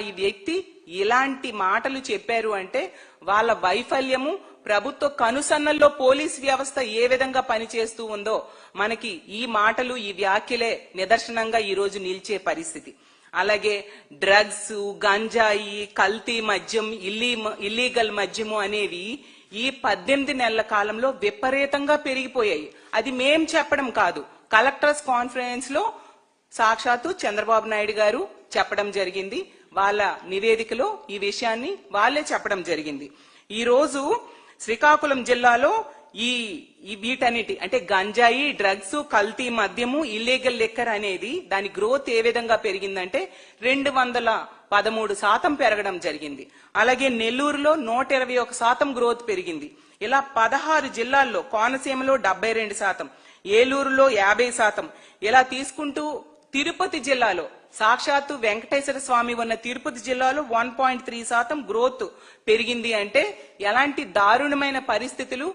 ఈ వ్యక్తి ఇలాంటి మాటలు చెప్పారు అంటే వాళ్ళ వైఫల్యము, ప్రభుత్వ కనుసన్నల్లో పోలీస్ వ్యవస్థ ఏ విధంగా పనిచేస్తూ ఉందో మనకి ఈ మాటలు, ఈ వ్యాఖ్యలే నిదర్శనంగా ఈ రోజు నిలిచే పరిస్థితి. అలాగే డ్రగ్స్, గంజాయి, కల్తీ మద్యం, ఇల్లీగల్ మద్యము అనేవి ఈ 18 నెలల కాలంలో విపరీతంగా పెరిగిపోయాయి. అది మేం చెప్పడం కాదు, కలెక్టర్స్ కాన్ఫరెన్స్ లో సాక్షాత్తు చంద్రబాబు నాయుడు గారు చెప్పడం జరిగింది. వాళ్ళ నివేదికలో ఈ విషయాన్ని వాళ్ళే చెప్పడం జరిగింది. ఈ రోజు శ్రీకాకుళం జిల్లాలో ఈ వీటన్నిటి అంటే గంజాయి, డ్రగ్స్, కల్తీ మద్యము, ఇల్లీగల్ లిక్కర్ అనేది దాని గ్రోత్ ఏ విధంగా పెరిగిందంటే 213% పెరగడం జరిగింది. అలాగే నెల్లూరులో 121% గ్రోత్ పెరిగింది. ఇలా 16 జిల్లాల్లో, కోనసీమలో 72%, ఏలూరులో 50%, ఇలా తీసుకుంటూ తిరుపతి జిల్లాలో సాక్షాత్తు వెంకటేశ్వర స్వామి ఉన్న తిరుపతి జిల్లాలో 1.3% గ్రోత్ పెరిగింది. అంటే ఎలాంటి దారుణమైన పరిస్థితులు